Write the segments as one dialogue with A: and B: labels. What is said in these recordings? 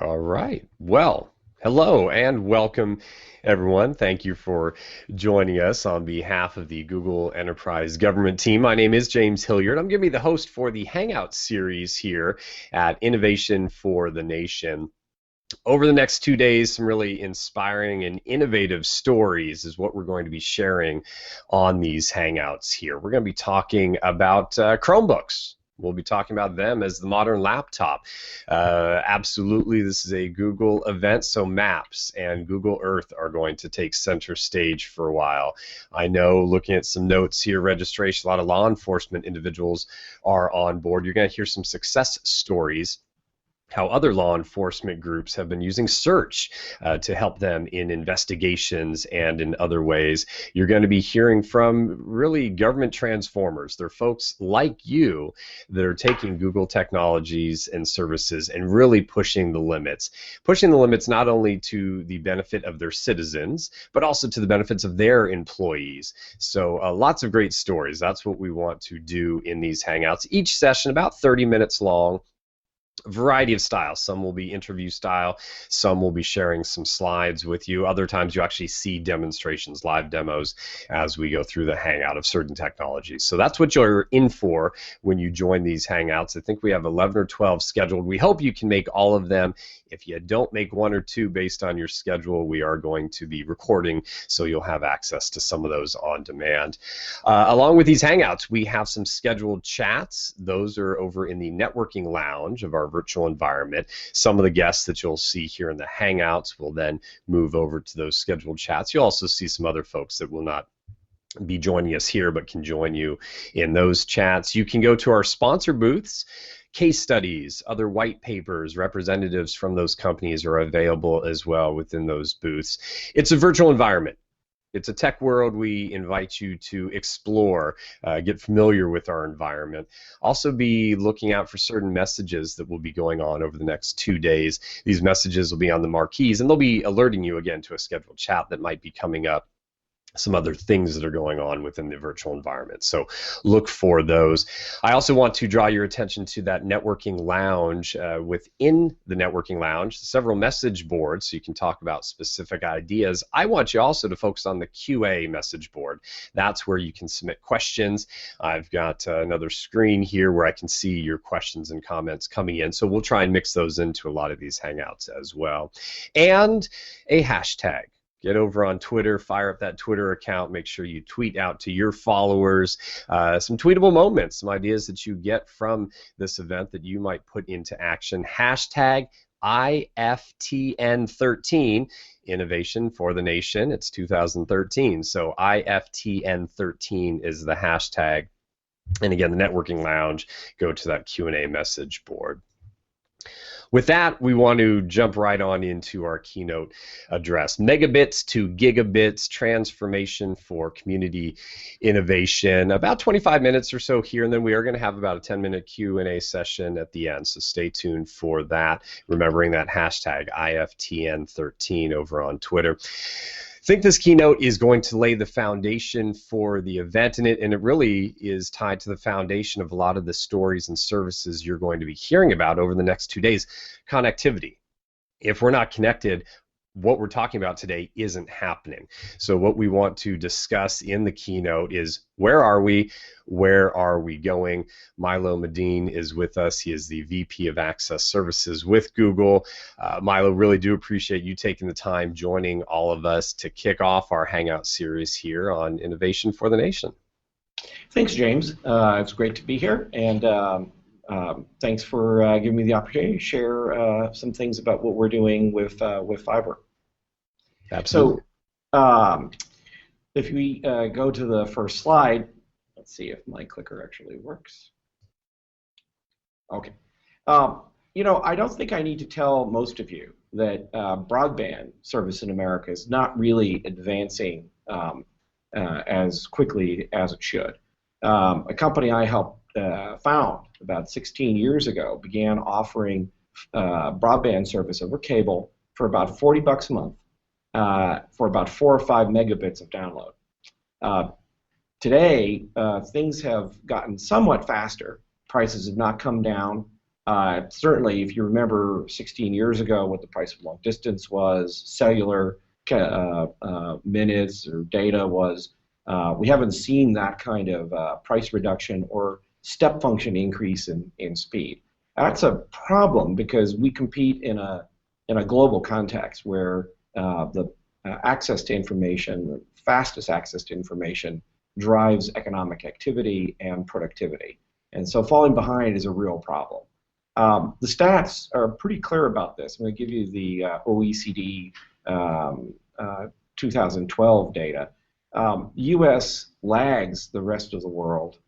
A: All right. Well, hello and welcome, everyone. Thank you for joining us on behalf of the Google Enterprise Government team. My name is James Hilliard. I'm going to be the host for the Hangout series here at Innovation for the Nation. Over the next 2 days, some really inspiring and innovative stories is what we're going to be sharing on these Hangouts here. We're going to be talking about Chromebooks. We'll be talking about them as the modern laptop. Absolutely, this is a Google event, so Maps and Google Earth are going to take center stage for a while. I know, looking at some notes here, registration, a lot of law enforcement individuals are on board. You're going to hear some success stories, how other law enforcement groups have been using search to help them in investigations and in other ways. You're going to be hearing from really government transformers. They're folks like you that are taking Google technologies and services and really pushing the limits. Pushing the limits not only to the benefit of their citizens, but also to the benefits of their employees. So lots of great stories. That's what we want to do in these Hangouts. Each session about 30 minutes long. Variety of styles. Some will be interview style, some will be sharing some slides with you. Other times you actually see demonstrations, live demos as we go through the Hangout of certain technologies. So that's what you're in for when you join these Hangouts. I think we have 11 or 12 scheduled. We hope you can make all of them. If you don't make one or two based on your schedule, we are going to be recording, so you'll have access to some of those on demand. Along with these Hangouts, we have some scheduled chats. Those are over in the networking lounge of our virtual environment. Some of the guests that you'll see here in the Hangouts will then move over to those scheduled chats. You'll also see some other folks that will not be joining us here but can join you in those chats. You can go to our sponsor booths. Case studies, other white papers, representatives from those companies are available as well within those booths. It's a virtual environment. It's a tech world we invite you to explore, get familiar with our environment. Also be looking out for certain messages that will be going on over the next 2 days. These messages will be on the marquees, and they'll be alerting you again to a scheduled chat that might be coming up, some other things that are going on within the virtual environment. So look for those. I also want to draw your attention to that networking lounge. Within the networking lounge, several message boards so you can talk about specific ideas. I want you also to focus on the QA message board. That's where you can submit questions. I've got another screen here where I can see your questions and comments coming in. So we'll try and mix those into a lot of these Hangouts as well. And a hashtag. Get over on Twitter, fire up that Twitter account, make sure you tweet out to your followers some tweetable moments, some ideas that you get from this event that you might put into action. Hashtag IFTN13, Innovation for the Nation. It's 2013, so IFTN13 is the hashtag. And again, the networking lounge, go to that Q&A message board. With that, we want to jump right on into our keynote address. Megabits to gigabits, transformation for community innovation. About 25 minutes or so here, and then we are going to have about a 10-minute Q&A session at the end, so stay tuned for that. Remembering that hashtag IFTN13 over on Twitter. I think this keynote is going to lay the foundation for the event, and it really is tied to the foundation of a lot of the stories and services you're going to be hearing about over the next 2 days. Connectivity. If we're not connected, what we're talking about today isn't happening. So what we want to discuss in the keynote is where are we going? Milo Medine is with us. He is the VP of Access Services with Google. Milo, really do appreciate you taking the time joining all of us to kick off our Hangout series here on Innovation for the Nation.
B: Thanks, James. It's great to be here, and thanks for giving me the opportunity to share some things about what we're doing with fiber.
A: Absolutely.
B: So, if we go to the first slide, let's see if my clicker actually works. Okay. You know, I don't think I need to tell most of you that broadband service in America is not really advancing as quickly as it should. A company I helped found about 16 years ago began offering broadband service over cable for about $40 a month for about 4 or 5 megabits of download. Today, things have gotten somewhat faster. Prices have not come down. Certainly, if you remember 16 years ago what the price of long distance was, cellular minutes or data was, we haven't seen that kind of price reduction or step function increase in speed. That's a problem because we compete in a global context where the access to information, the fastest access to information, drives economic activity and productivity. And so falling behind is a real problem. The stats are pretty clear about this. I'm going to give you the OECD 2012 data. U.S. lags the rest of the world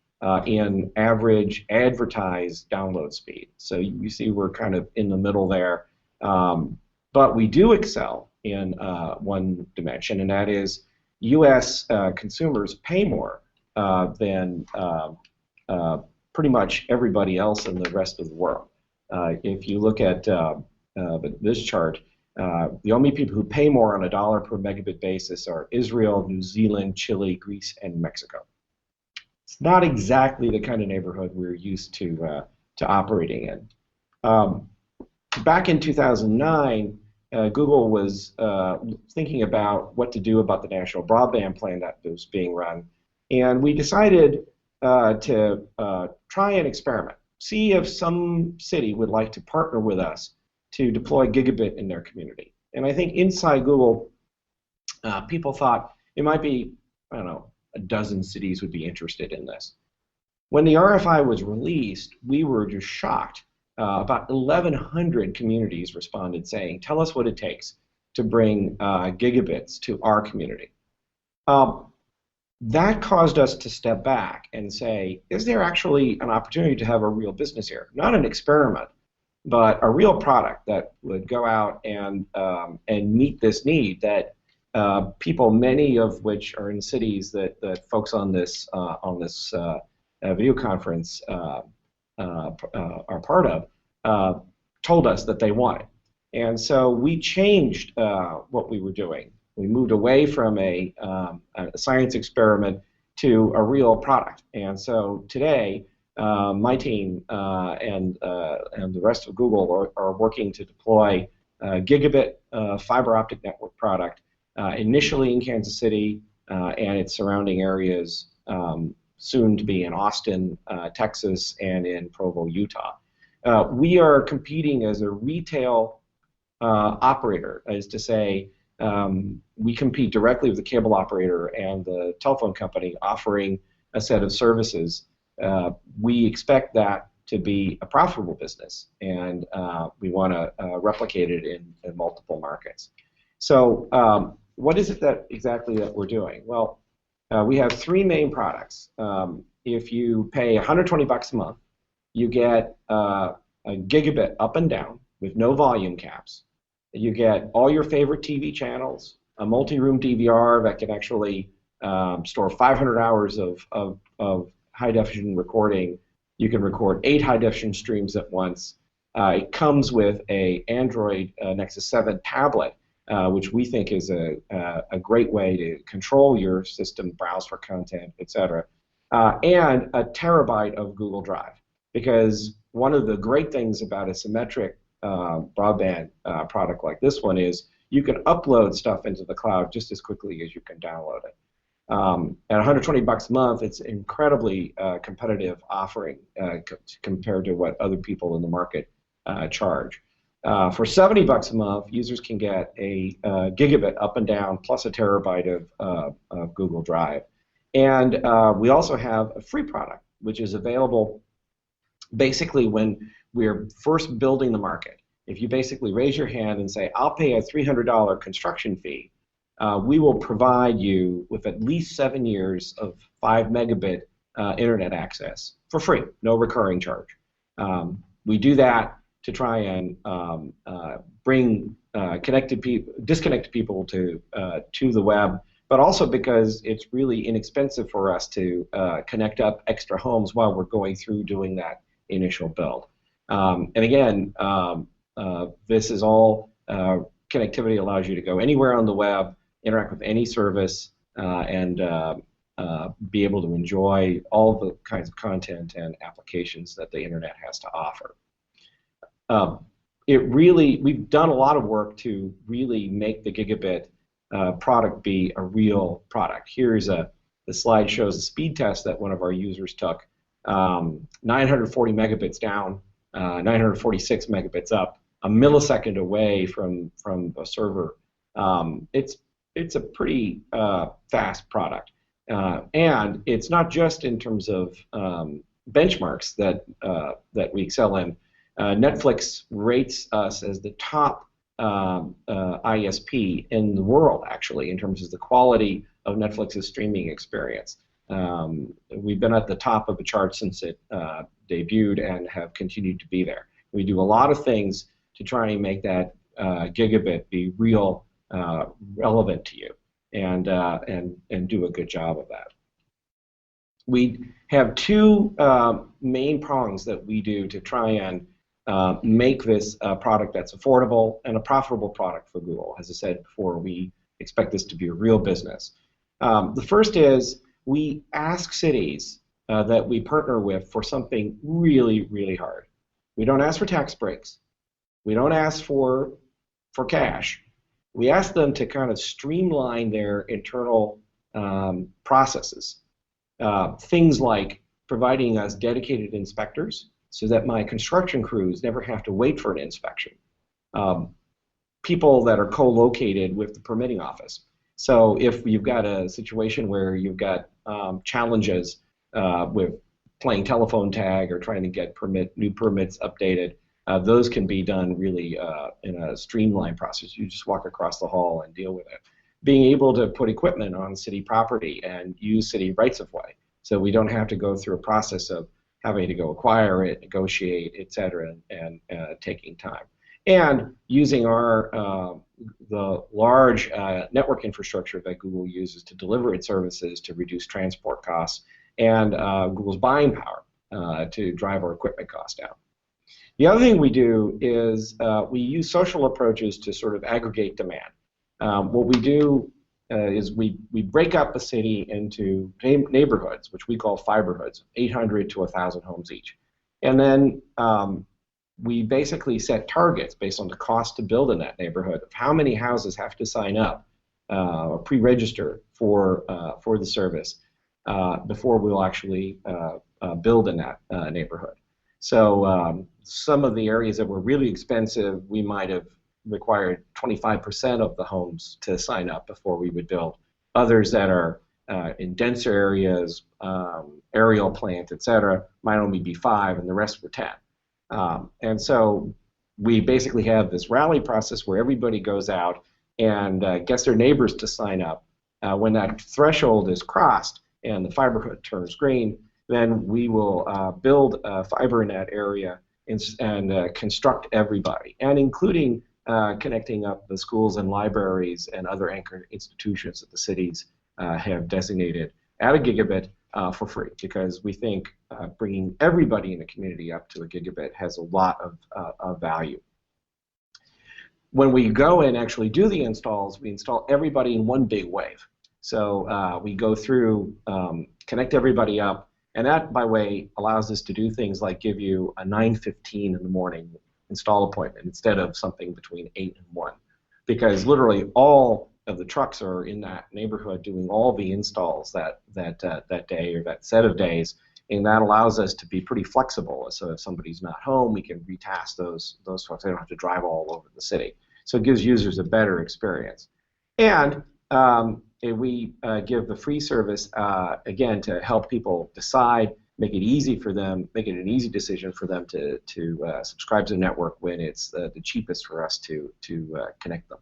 B: in average advertised download speed. So you see we're kind of in the middle there. But we do excel in one dimension, and that is U.S. consumers pay more than pretty much everybody else in the rest of the world. If you look at this chart, the only people who pay more on a dollar per megabit basis are Israel, New Zealand, Chile, Greece, and Mexico. It's not exactly the kind of neighborhood we're used to operating in. Back in 2009, Google was thinking about what to do about the national broadband plan that was being run, and we decided to try an experiment. See if some city would like to partner with us to deploy gigabit in their community. And I think inside Google, people thought it might be, I don't know, a dozen cities would be interested in this. When the RFI was released, we were just shocked. About 1,100 communities responded saying, tell us what it takes to bring gigabits to our community. That caused us to step back and say, is there actually an opportunity to have a real business here? Not an experiment, but a real product that would go out and meet this need that people, many of which are in cities that folks on this video conference are part of, told us that they wanted. And so we changed what we were doing. We moved away from a science experiment to a real product. And so today, my team and the rest of Google are working to deploy a gigabit fiber optic network product, initially in Kansas City and its surrounding areas, soon to be in Austin, Texas, and in Provo, Utah. We are competing as a retail operator, as to say, we compete directly with the cable operator and the telephone company offering a set of services. We expect that to be a profitable business, and we want to replicate it in multiple markets. So what is it that exactly that we're doing? Well, we have three main products. If you pay $120 a month, you get a gigabit up and down with no volume caps. You get all your favorite TV channels, a multi-room DVR that can actually store 500 hours of high-definition recording. You can record 8 high-definition streams at once. It comes with a Android Nexus 7 tablet, which we think is a great way to control your system, browse for content, etc. And a terabyte of Google Drive. Because one of the great things about a symmetric broadband product like this one is you can upload stuff into the cloud just as quickly as you can download it. At $120 a month, it's an incredibly competitive offering compared to what other people in the market charge. For $70 a month, users can get a gigabit up and down plus a terabyte of Google Drive. And we also have a free product, which is available basically when we're first building the market. If you basically raise your hand and say, I'll pay a $300 construction fee, we will provide you with at least 7 years of 5 megabit internet access for free, no recurring charge. We do that to try and bring disconnected people to the web, but also because it's really inexpensive for us to connect up extra homes while we're going through doing that initial build. And again, this is all connectivity allows you to go anywhere on the web, interact with any service, and be able to enjoy all the kinds of content and applications that the internet has to offer. we've done a lot of work to really make the gigabit product be a real product. The slide shows a speed test that one of our users took. 940 megabits down, 946 megabits up, a millisecond away from a server. It's a pretty fast product, and it's not just in terms of benchmarks that we excel in. Netflix rates us as the top ISP in the world, actually, in terms of the quality of Netflix's streaming experience. We've been at the top of the chart since it debuted and have continued to be there. We do a lot of things to try and make that gigabit be real relevant to you, and do a good job of that. We have two main prongs that we do to try and make this a product that's affordable and a profitable product for Google. As I said before, we expect this to be a real business. The first is we ask cities that we partner with for something really, really hard. We don't ask for tax breaks. We don't ask for cash. We ask them to kind of streamline their internal processes. Things like providing us dedicated inspectors so that my construction crews never have to wait for an inspection. People that are co-located with the permitting office. So if you've got a situation where you've got challenges with playing telephone tag or trying to get new permits updated, those can be done really in a streamlined process. You just walk across the hall and deal with it. Being able to put equipment on city property and use city rights-of-way, so we don't have to go through a process of having to go acquire it, negotiate, etc., and taking time. And using the large network infrastructure that Google uses to deliver its services to reduce transport costs, and Google's buying power to drive our equipment costs down. The other thing we do is we use social approaches to sort of aggregate demand. What we do is we break up a city into neighborhoods, which we call fiberhoods, 800 to 1,000 homes each. And then we basically set targets based on the cost to build in that neighborhood of how many houses have to sign up or pre-register for the service before we'll actually build in that neighborhood. So some of the areas that were really expensive, we might have required 25% of the homes to sign up before we would build. Others that are in denser areas, aerial plant, etc., might only be 5, and the rest were 10. And so we basically have this rally process where everybody goes out and gets their neighbors to sign up. When that threshold is crossed and the fiberhood turns green, then we will build fiber in that area and construct everybody, and including connecting up the schools and libraries and other anchor institutions that the cities have designated at a gigabit for free, because we think bringing everybody in the community up to a gigabit has a lot of value. When we go and actually do the installs, we install everybody in one big wave. So we go through, connect everybody up, and that, by the way, allows us to do things like give you a 9:15 in the morning install appointment instead of something between 8 and 1, because literally all of the trucks are in that neighborhood doing all the installs that day or that set of days, and that allows us to be pretty flexible. So if somebody's not home, we can retask those folks. They don't have to drive all over the city. So it gives users a better experience. And we give the free service, again, to help people decide, make it easy for them, make it an easy decision for them to subscribe to the network when it's the cheapest for us to connect them.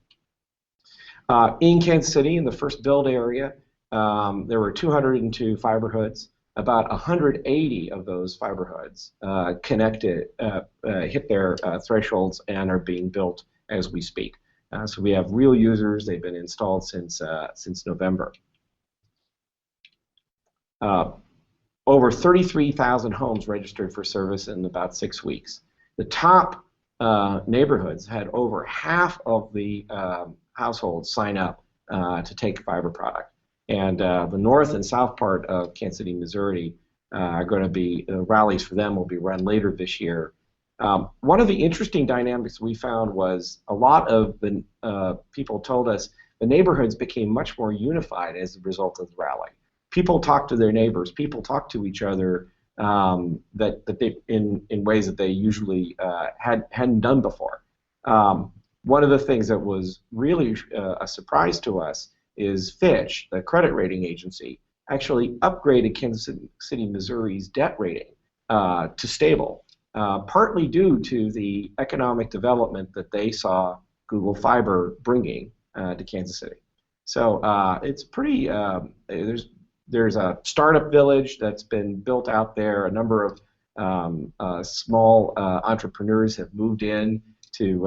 B: In Kansas City, in the first build area, there were 202 fiber hoods. About 180 of those fiber hoods hit their thresholds and are being built as we speak. So we have real users. They've been installed since November. Over 33,000 homes registered for service in about 6 weeks. The top neighborhoods had over half of the households sign up to take fiber product. And the north and south part of Kansas City, Missouri are going to be, rallies for them will be run later this year. One of the interesting dynamics we found was a lot of the people told us the neighborhoods became much more unified as a result of the rally. People talked to their neighbors. People talked to each other that they in ways that they usually hadn't done before. One of the things that was really a surprise to us is Fitch, the credit rating agency, actually upgraded Kansas City, Missouri's debt rating to stable, partly due to the economic development that they saw Google Fiber bringing to Kansas City. So it's pretty. There's a startup village that's been built out there. A number of small entrepreneurs have moved in to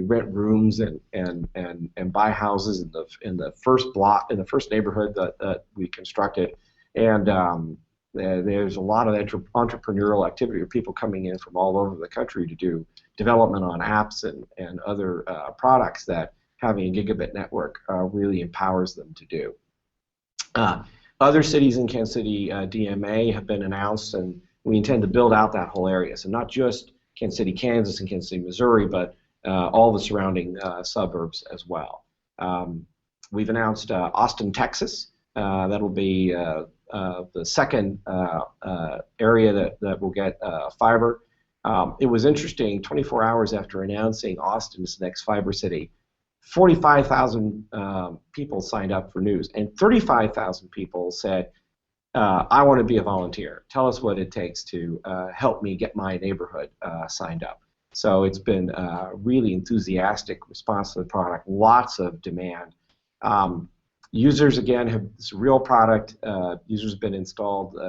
B: rent rooms and buy houses in the first block, in the first neighborhood that we constructed, and there's a lot of entrepreneurial activity of people coming in from all over the country to do development on apps and other products that having a gigabit network really empowers them to do. Other cities in Kansas City DMA have been announced, and we intend to build out that whole area. So not just Kansas City, Kansas, and Kansas City, Missouri, but all the surrounding suburbs as well. We've announced Austin, Texas. That'll be the second area that will get fiber. It was interesting, 24 hours after announcing Austin as the next fiber city, 45,000 people signed up for news, and 35,000 people said, I want to be a volunteer. Tell us what it takes to help me get my neighborhood signed up. So it's been a really enthusiastic response to the product, lots of demand. Users, again, have this real product. Users have been installed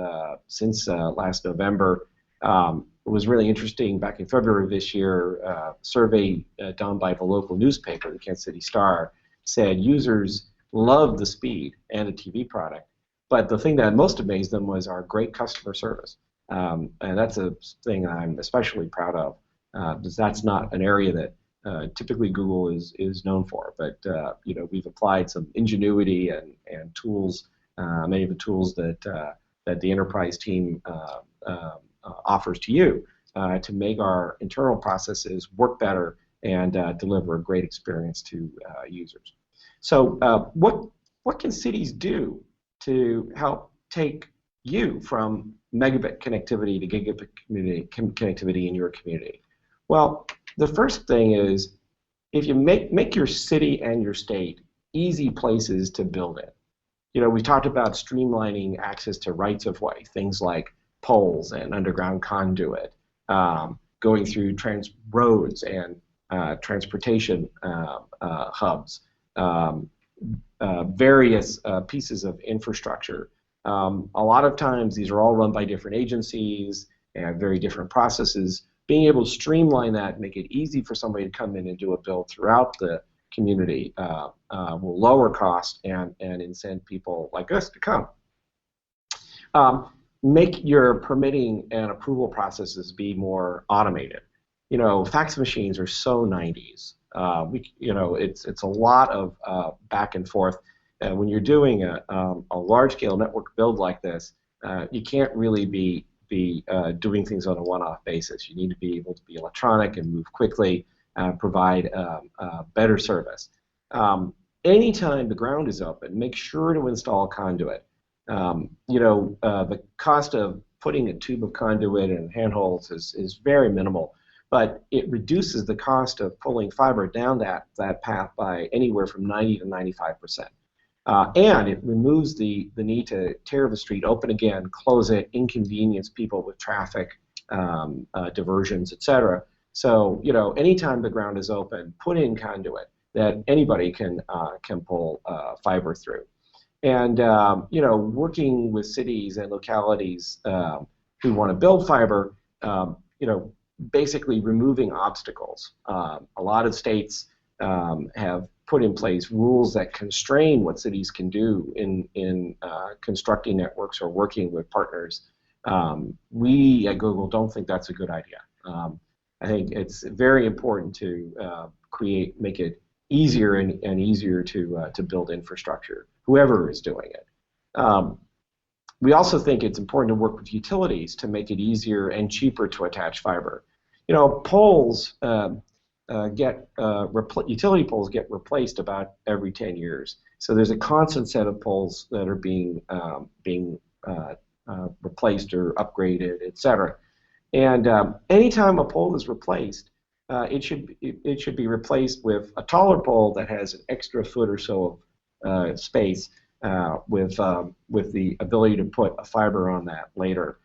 B: since last November. It was really interesting. Back in February of this year, a survey done by the local newspaper, the Kansas City Star, said users loved the speed and the TV product. But the thing that most amazed them was our great customer service. And that's a thing I'm especially proud of, because that's not an area that typically Google is known for. But you know, we've applied some ingenuity and tools, many of the tools that the enterprise team offers to you to make our internal processes work better and deliver a great experience to users. So what can cities do to help take you from megabit connectivity to gigabit connectivity in your community? Well, the first thing is, if you make your city and your state easy places to build in. You know, we talked about streamlining access to rights of way, things like poles and underground conduit, going through roads and transportation hubs, various pieces of infrastructure. A lot of times these are all run by different agencies and have very different processes. Being able to streamline that, make it easy for somebody to come in and do a build throughout the community will lower cost and incent people like us to come. Make your permitting and approval processes be more automated. You know, fax machines are so 90s. You know, it's a lot of back and forth. When you're doing a large-scale network build like this, you can't really be doing things on a one-off basis. You need to be able to be electronic and move quickly, provide better service. Anytime the ground is open, make sure to install conduit. You know, the cost of putting a tube of conduit and handholds is very minimal, but it reduces the cost of pulling fiber down that path by anywhere from 90 to 95%. And it removes the need to tear the street open again, close it, inconvenience people with traffic diversions, etc. So, you know, anytime the ground is open, put in conduit that anybody can pull fiber through. And you know, working with cities and localities who want to build fiber, you know, basically removing obstacles. A lot of states have put in place rules that constrain what cities can do in constructing networks or working with partners. We at Google don't think that's a good idea. I think it's very important to make it easier and easier to build infrastructure, whoever is doing it. We also think it's important to work with utilities to make it easier and cheaper to attach fiber. Poles utility poles get replaced about every 10 years. So there's a constant set of poles that are being replaced or upgraded, et cetera. And anytime a pole is replaced, it should be replaced with a taller pole that has an extra foot or so of space with the ability to put a fiber on that later.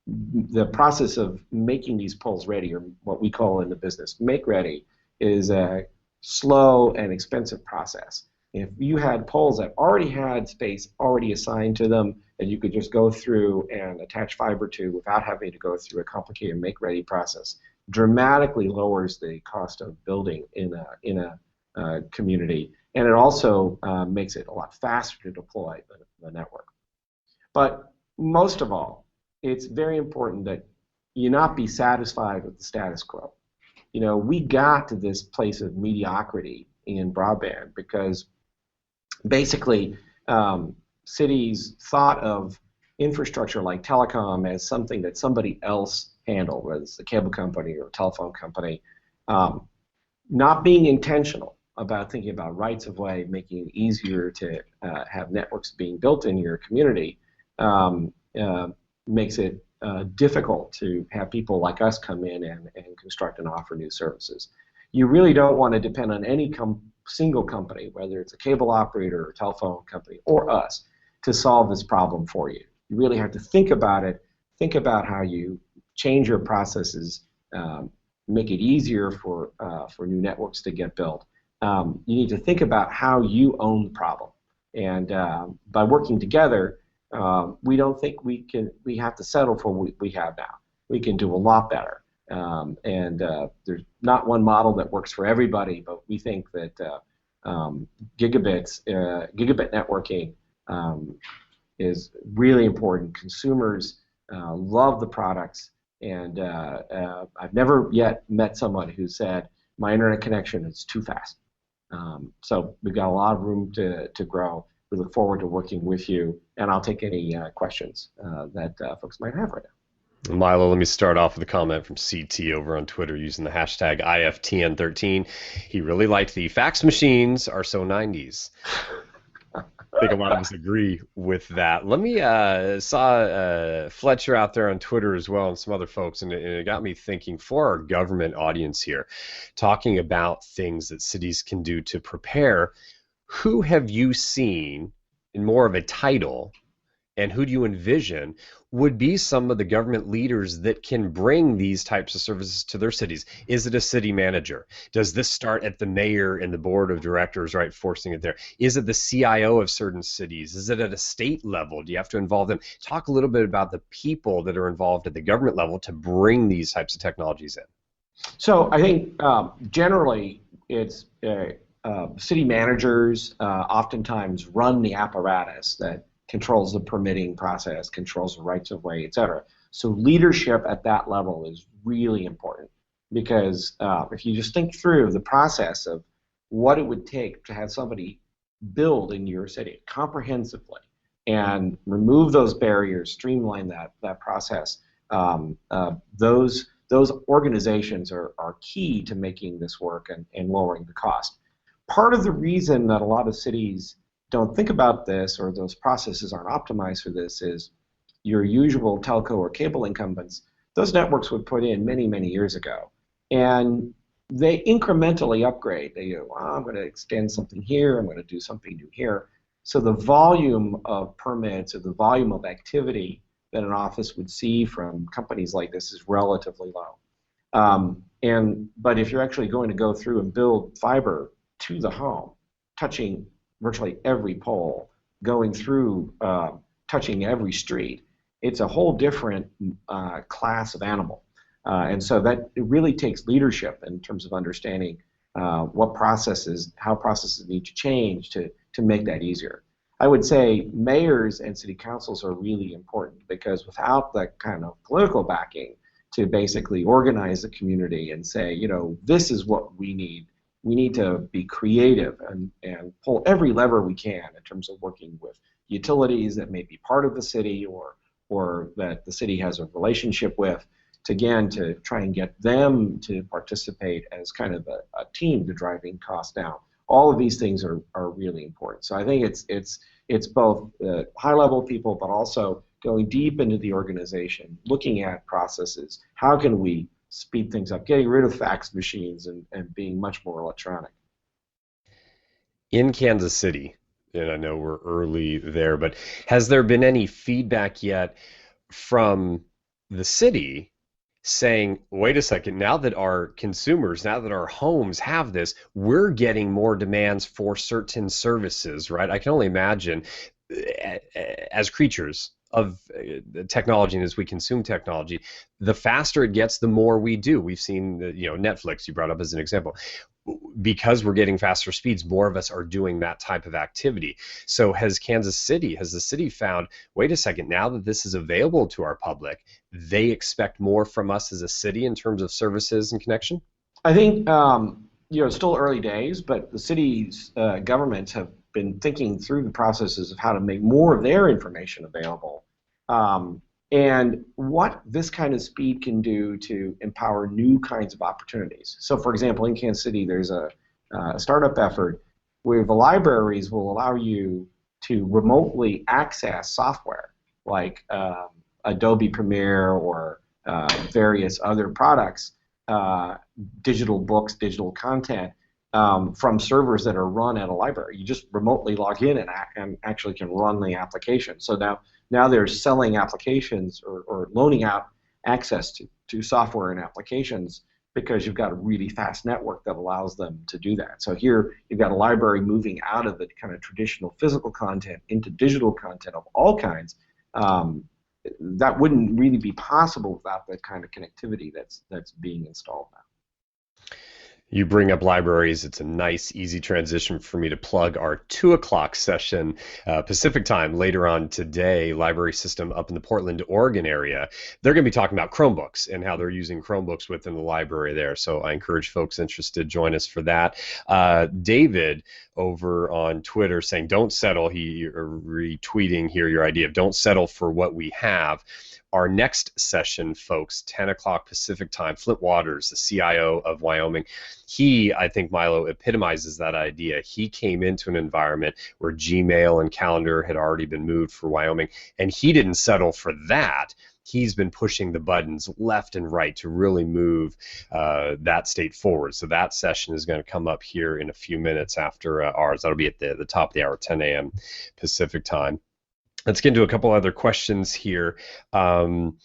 B: The process of making these poles ready, or what we call in the business make ready, is a slow and expensive process. If you had poles that already had space already assigned to them that you could just go through and attach fiber to without having to go through a complicated make ready process, dramatically lowers the cost of building in a community, and it also makes it a lot faster to deploy the network. But most of all, it's very important that you not be satisfied with the status quo. We got to this place of mediocrity in broadband because basically cities thought of infrastructure like telecom as something that somebody else handled, whether it's the cable company or telephone company, not being intentional about thinking about rights of way, making it easier to have networks being built in your community. Makes it difficult to have people like us come in and construct and offer new services. You really don't want to depend on any single company, whether it's a cable operator or a telephone company or us, to solve this problem for you. You really have to think about it, think about how you change your processes, make it easier for new networks to get built. You need to think about how you own the problem. And by working together, we don't think we have to settle for what we have now. We can do a lot better. There's not one model that works for everybody, but we think that gigabit networking is really important. Consumers love the products, and I've never yet met someone who said, my internet connection is too fast. So we've got a lot of room to grow. We look forward to working with you, and I'll take any questions that folks might have right now.
A: Milo, let me start off with a comment from CT over on Twitter using the hashtag IFTN13. He really liked the fax machines are so 90s. I think a lot of us agree with that. Let me saw Fletcher out there on Twitter as well and some other folks, and it got me thinking for our government audience here, talking about things that cities can do to prepare. Who have you seen in more of a title, and who do you envision would be some of the government leaders that can bring these types of services to their cities? Is it a city manager? Does this start at the mayor and the board of directors, right, forcing it there? Is it the CIO of certain cities? Is it at a state level? Do you have to involve them? Talk a little bit about the people that are involved at the government level to bring these types of technologies in.
B: So I think generally it's city managers oftentimes run the apparatus that controls the permitting process, controls the rights of way, et cetera. So leadership at that level is really important because if you just think through the process of what it would take to have somebody build in your city comprehensively and remove those barriers, streamline that process, those organizations are key to making this work and lowering the cost. Part of the reason that a lot of cities don't think about this, or those processes aren't optimized for this, is your usual telco or cable incumbents, those networks were put in many, many years ago. And they incrementally upgrade. They go, oh, I'm going to extend something here, I'm going to do something new here. So the volume of permits or the volume of activity that an office would see from companies like this is relatively low. But if you're actually going to go through and build fiber to the home, touching virtually every pole, going through, touching every street, it's a whole different class of animal. And so that it really takes leadership in terms of understanding how processes need to change to make that easier. I would say mayors and city councils are really important because without that kind of political backing to basically organize the community and say, you know, this is what we need. We need to be creative and pull every lever we can in terms of working with utilities that may be part of the city or that the city has a relationship with to try and get them to participate as kind of a team to driving costs down. All of these things are really important. So I think it's both high level people, but also going deep into the organization, looking at processes. How can we speed things up, getting rid of fax machines and being much more electronic.
A: In Kansas City, and I know we're early there, but has there been any feedback yet from the city saying, wait a second, now that our consumers, now that our homes have this, we're getting more demands for certain services, right? I can only imagine as creatures of technology and as we consume technology, the faster it gets, the more we do. We've seen, Netflix you brought up as an example. Because we're getting faster speeds, more of us are doing that type of activity. So has the city found, wait a second, now that this is available to our public, they expect more from us as a city in terms of services and connection?
B: I think it's still early days, but the city's governments have been thinking through the processes of how to make more of their information available, and what this kind of speed can do to empower new kinds of opportunities. So, for example, in Kansas City, there's a startup effort where the libraries will allow you to remotely access software like Adobe Premiere or various other products, digital books, digital content, from servers that are run at a library. You just remotely log in and actually can run the application. So now they're selling applications or loaning out access to software and applications because you've got a really fast network that allows them to do that. So here you've got a library moving out of the kind of traditional physical content into digital content of all kinds. That wouldn't really be possible without the kind of connectivity that's being installed now.
A: You bring up libraries. It's a nice, easy transition for me to plug our 2 o'clock session Pacific time later on today, library system up in the Portland, Oregon area. They're going to be talking about Chromebooks and how they're using Chromebooks within the library there. So I encourage folks interested, join us for that. David over on Twitter saying, don't settle. He retweeting here your idea of don't settle for what we have. Our next session, folks, 10 o'clock Pacific time, Flint Waters, the CIO of Wyoming, he, I think, Milo, epitomizes that idea. He came into an environment where Gmail and Calendar had already been moved for Wyoming, and he didn't settle for that. He's been pushing the buttons left and right to really move that state forward. So that session is going to come up here in a few minutes after ours. That'll be at the top of the hour, 10 a.m. Pacific time. Let's get into a couple other questions here. I'm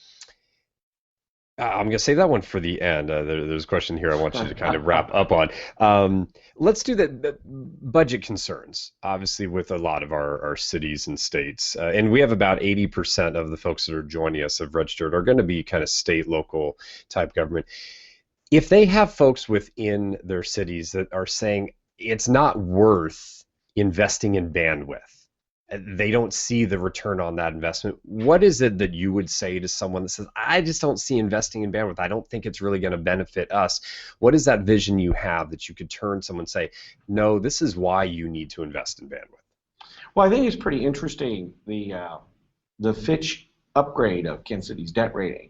A: going to save that one for the end. There's a question here I want you to kind of wrap up on. Let's do the budget concerns, obviously, with a lot of our cities and states. And we have about 80% of the folks that are joining us have registered are going to be kind of state, local type government. If they have folks within their cities that are saying it's not worth investing in bandwidth, they don't see the return on that investment, what is it that you would say to someone that says, I just don't see investing in bandwidth, I don't think it's really going to benefit us? What is that vision you have that you could turn someone and say, no, this is why you need to invest in bandwidth?
B: Well, I think it's pretty interesting. The Fitch upgrade of Kansas City's debt rating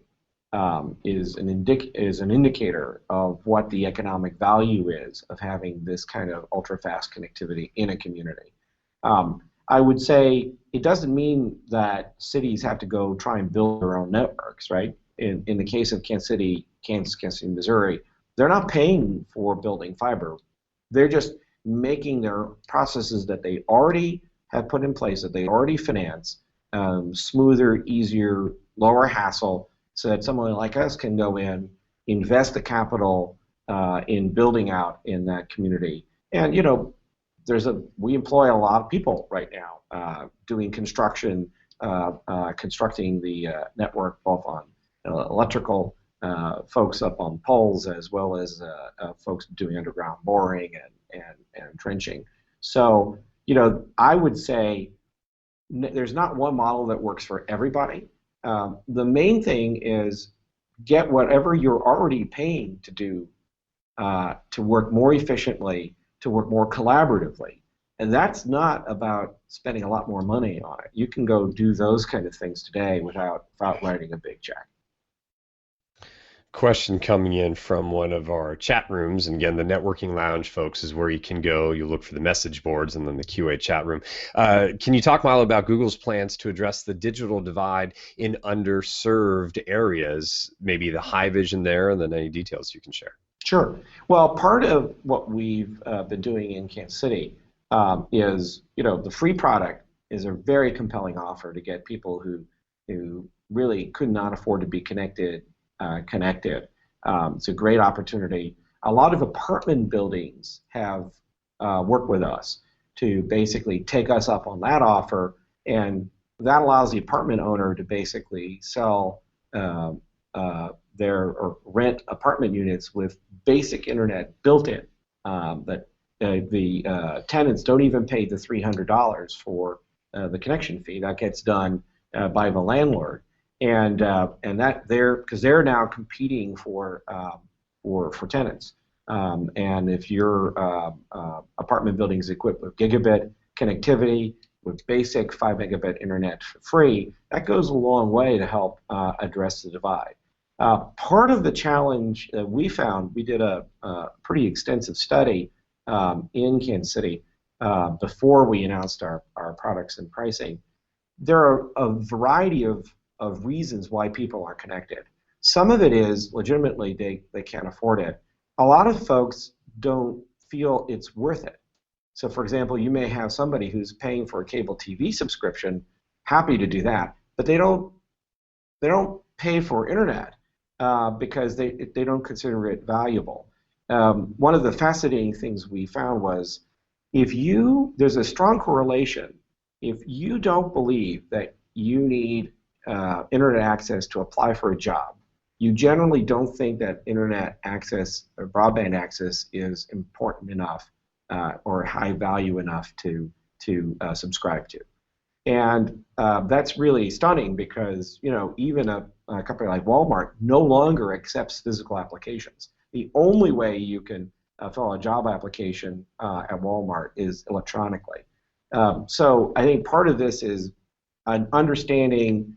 B: is an indicator of what the economic value is of having this kind of ultra-fast connectivity in a community. I would say it doesn't mean that cities have to go try and build their own networks, right? In the case of Kansas City, Missouri, they're not paying for building fiber. They're just making their processes that they already have put in place, that they already finance, smoother, easier, lower hassle, so that someone like us can go in, invest the capital in building out in that community. And, we employ a lot of people right now doing construction, constructing the network, both on electrical folks up on poles as well as folks doing underground boring and trenching. So, I would say there's not one model that works for everybody. The main thing is get whatever you're already paying to do to work more efficiently, to work more collaboratively. And that's not about spending a lot more money on it. You can go do those kind of things today without writing a big check.
A: Question coming in from one of our chat rooms, and again, the networking lounge, folks, is where you can go. You look for the message boards and then the QA chat room. Can you talk, Milo, about Google's plans to address the digital divide in underserved areas? Maybe the high vision there, and then any details you can share.
B: Sure. Well, part of what we've been doing in Kansas City is, the free product is a very compelling offer to get people who really could not afford to be connected. It's a great opportunity. A lot of apartment buildings have worked with us to basically take us up on that offer, and that allows the apartment owner to basically sell or rent apartment units with basic internet built in. That the tenants don't even pay the $300 for the connection fee. That gets done by the landlord, and that because they're now competing for tenants. And if your apartment building is equipped with gigabit connectivity with basic 5 megabit internet for free, that goes a long way to help address the divide. Part of the challenge that we found, we did a pretty extensive study in Kansas City before we announced our products and pricing. There are a variety of reasons why people aren't connected. Some of it is legitimately they can't afford it. A lot of folks don't feel it's worth it. So for example, you may have somebody who's paying for a cable TV subscription, happy to do that, but they don't pay for internet because they don't consider it valuable. One of the fascinating things we found was there's a strong correlation. If you don't believe that you need internet access to apply for a job, you generally don't think that internet access or broadband access is important enough or high value enough to subscribe to. And that's really stunning because even a company like Walmart no longer accepts physical applications. The only way you can fill a job application at Walmart is electronically. So I think part of this is an understanding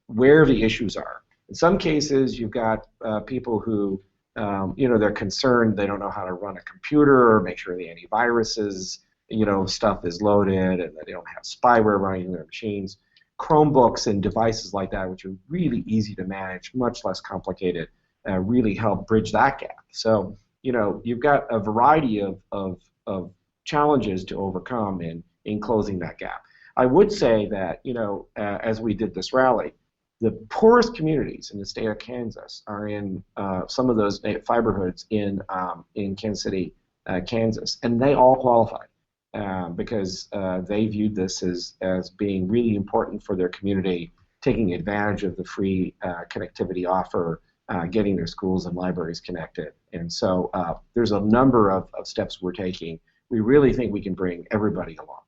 B: where the issues are. In some cases, you've got people who, they're concerned they don't know how to run a computer or make sure the antiviruses, stuff is loaded and that they don't have spyware running in their machines. Chromebooks and devices like that, which are really easy to manage, much less complicated, really help bridge that gap. So, you've got a variety of challenges to overcome in closing that gap. I would say that, as we did this rally, the poorest communities in the state of Kansas are in some of those fiber hoods in Kansas City, Kansas, and they all qualified because they viewed this as being really important for their community, taking advantage of the free connectivity offer, getting their schools and libraries connected. And so there's a number of steps we're taking. We really think we can bring everybody along.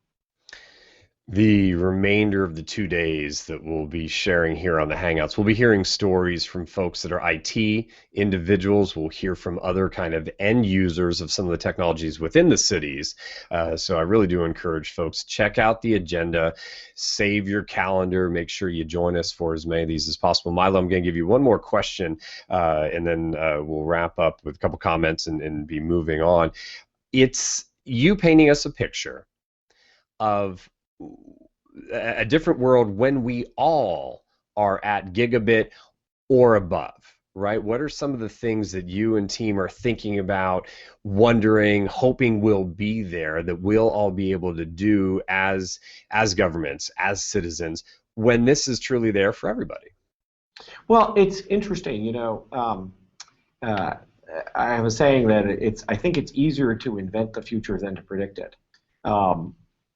A: The remainder of the 2 days that we'll be sharing here on the Hangouts, we'll be hearing stories from folks that are IT individuals. We'll hear from other kind of end users of some of the technologies within the cities. So I really do encourage folks, check out the agenda, save your calendar, make sure you join us for as many of these as possible. Milo, I'm going to give you one more question, and then we'll wrap up with a couple comments and be moving on. It's you painting us a picture of a different world when we all are at gigabit or above, right? What are some of the things that you and team are thinking about, wondering, hoping will be there that we'll all be able to do as governments, as citizens, when this is truly there for everybody?
B: Well, it's interesting, I was saying that I think it's easier to invent the future than to predict it.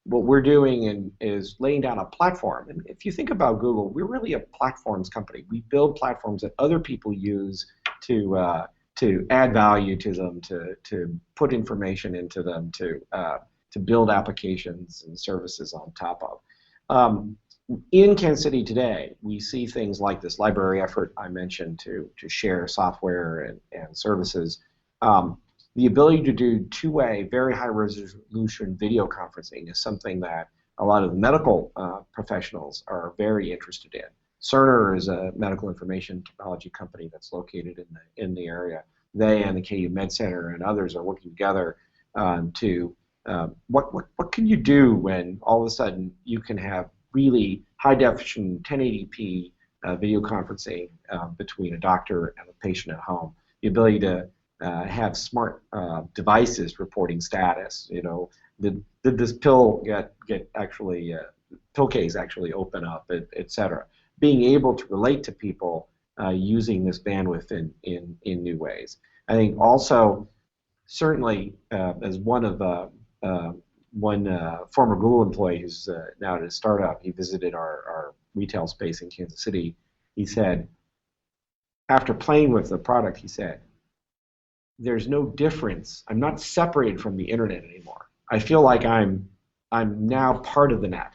B: What we're doing is laying down a platform. And if you think about Google, we're really a platforms company. We build platforms that other people use to add value to them, to put information into them, to build applications and services on top of. In Kansas City today, we see things like this library effort I mentioned to share software and services. The ability to do two-way, very high-resolution video conferencing is something that a lot of the medical professionals are very interested in. Cerner is a medical information technology company that's located in the area. They and the KU Med Center and others are working together to what can you do when all of a sudden you can have really high definition 1080p video conferencing between a doctor and a patient at home. The ability to have smart devices reporting status. You know, did this pill get actually pill case actually open up, et cetera. Being able to relate to people using this bandwidth in new ways. I think also certainly as one former Google employee who's now at a startup, he visited our retail space in Kansas City. He said, after playing with the product, he said, there's no difference. I'm not separated from the internet anymore. I feel like I'm now part of the net.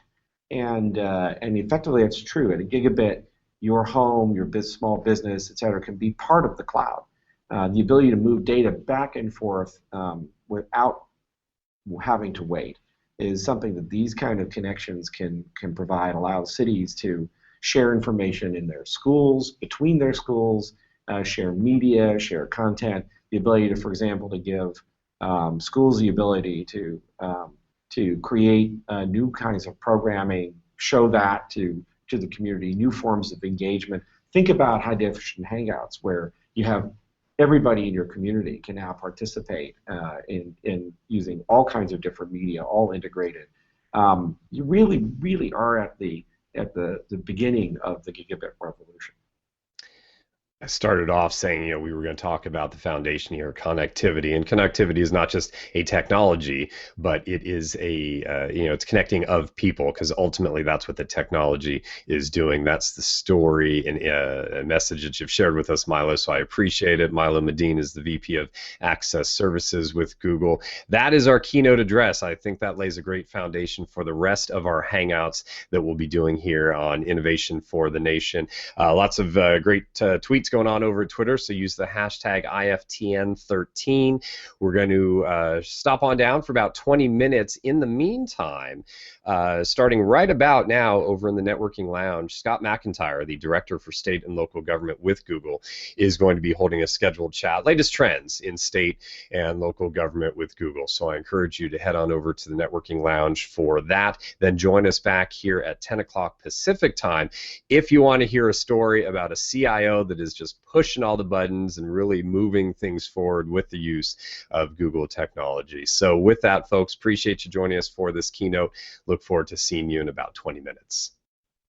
B: And effectively, it's true. At a gigabit, your home, your small business, et cetera, can be part of the cloud. The ability to move data back and forth without having to wait is something that these kind of connections can provide, allow cities to share information in their schools, between their schools, share media, share content, the ability to, for example, to give schools the ability to create new kinds of programming, show that to the community, new forms of engagement. Think about high definition hangouts where you have everybody in your community can now participate in using all kinds of different media, all integrated. You really are at the beginning of the gigabit revolution.
A: I started off saying, we were going to talk about the foundation here, connectivity, and connectivity is not just a technology, but it is it's connecting of people, because ultimately that's what the technology is doing. That's the story and a message that you've shared with us, Milo, so I appreciate it. Milo Medin is the VP of Access Services with Google. That is our keynote address. I think that lays a great foundation for the rest of our Hangouts that we'll be doing here on Innovation for the Nation. Lots of great tweets going on over Twitter, so use the hashtag IFTN13. We're going to stop on down for about 20 minutes. In the meantime, starting right about now over in the networking lounge, Scott McIntyre, the Director for State and Local Government with Google, is going to be holding a scheduled chat, latest trends in state and local government with Google. So I encourage you to head on over to the networking lounge for that. Then join us back here at 10 o'clock Pacific time if you want to hear a story about a CIO that is just pushing all the buttons and really moving things forward with the use of Google technology. So with that, folks, appreciate you joining us for this keynote. Look forward to seeing you in about 20 minutes.